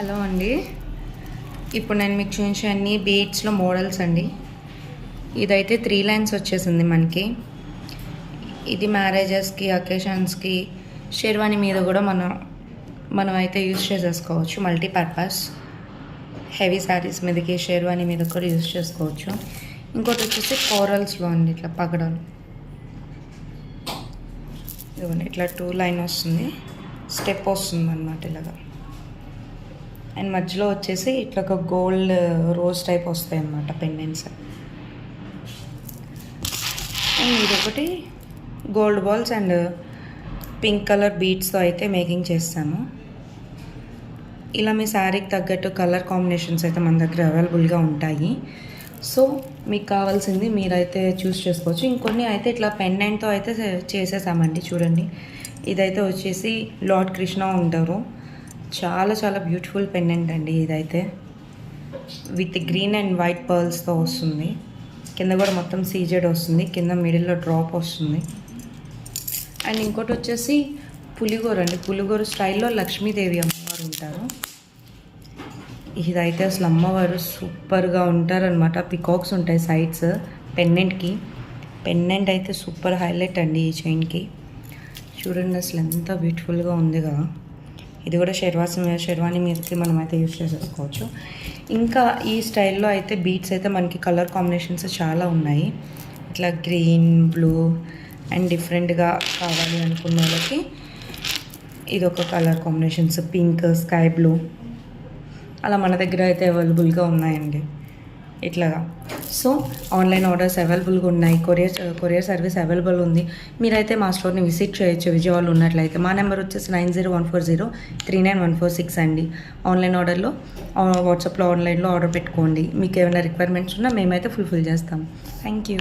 Hello అండి. ఇప్పుడు నేను మీకు చూపించే అన్ని బీడ్స్లో మోడల్స్ అండి. ఇదైతే 3 లైన్స్ వచ్చేసింది మనకి. ఇది మ్యారేజెస్కి, అకేషన్స్కి, షెర్వానీ మీద కూడా మనం అయితే యూజ్ చేసేసుకోవచ్చు. మల్టీపర్పస్ హెవీ శారీస్ మీదకి, షెర్వానీ మీద కూడా యూజ్ చేసుకోవచ్చు. ఇంకోటి వచ్చేసి కోరల్స్లో అండి, ఇట్లా పగడాలు ఇవ్వండి. ఇట్లా 2 లైన్ వస్తుంది, స్టెప్ వస్తుంది అన్నమాట ఇలాగా. అండ్ మధ్యలో వచ్చేసి ఇట్లా ఒక గోల్డ్ రోజ్ టైప్ వస్తాయి అన్నమాట పెండెంట్స్. అండ్ ఇదొకటి gold balls and pink colour బీడ్స్తో అయితే మేకింగ్ చేస్తాను. ఇలా మీ శారీకి తగ్గట్టు కలర్ కాంబినేషన్స్ అయితే మన దగ్గర అవైలబుల్గా ఉంటాయి. సో మీకు కావాల్సింది మీరైతే చూస్ చేసుకోవచ్చు. ఇంకొన్ని అయితే ఇట్లా పెండెంట్తో అయితే చేసేసామండి. చూడండి, ఇదైతే వచ్చేసి లార్డ్ కృష్ణ ఉంటారు. చాలా చాలా బ్యూటిఫుల్ పెండెంట్ అండి. ఇదైతే విత్ గ్రీన్ అండ్ వైట్ పర్ల్స్తో వస్తుంది. కింద కూడా మొత్తం సీజెడ్ వస్తుంది, కింద మిడిల్లో డ్రాప్ వస్తుంది. అండ్ ఇంకోటి వచ్చేసి పులిగోరు అండి. పులిగోరు స్టైల్లో లక్ష్మీదేవి అమ్మవారు ఉంటారు. ఇదైతే అసలు అమ్మవారు సూపర్గా ఉంటారనమాట. పికాక్స్ ఉంటాయి సైడ్స్ పెండెంట్కి. పెండెంట్ అయితే సూపర్ హైలైట్ అండి ఈ చైన్కి. చూడండి అసలు ఎంత బ్యూటిఫుల్గా ఉంది కదా. ఇది కూడా షెర్వానీ మీదకి మనం అయితే యూజ్ చేసేసుకోవచ్చు. ఇంకా ఈ స్టైల్లో అయితే బీడ్స్ అయితే మనకి కలర్ కాంబినేషన్స్ చాలా ఉన్నాయి. ఇట్లా గ్రీన్, బ్లూ అండ్ డిఫరెంట్గా కావాలి అనుకున్న వాళ్ళకి ఇదొక colour combinations, pink, sky blue అలా మన దగ్గర అయితే అవైలబుల్గా ఉన్నాయండి ఇట్లాగా. సో ఆన్లైన్ ఆర్డర్స్ అవైలబుల్గా ఉన్నాయి. కొరియర్ సర్వీస్ అవైలబుల్ ఉంది. మీరైతే మా స్టోర్ని విజిట్ చేయొచ్చు విజయవాడలో ఉన్నట్లయితే. మా నెంబర్ వచ్చేసి 9014039146 అండి. ఆన్లైన్ ఆర్డర్లో వాట్సాప్లో ఆన్లైన్లో ఆర్డర్ పెట్టుకోండి. మీకు ఏమైనా రిక్వైర్మెంట్స్ ఉన్నా మేమైతే ఫుల్ఫిల్ చేస్తాం. Thank you.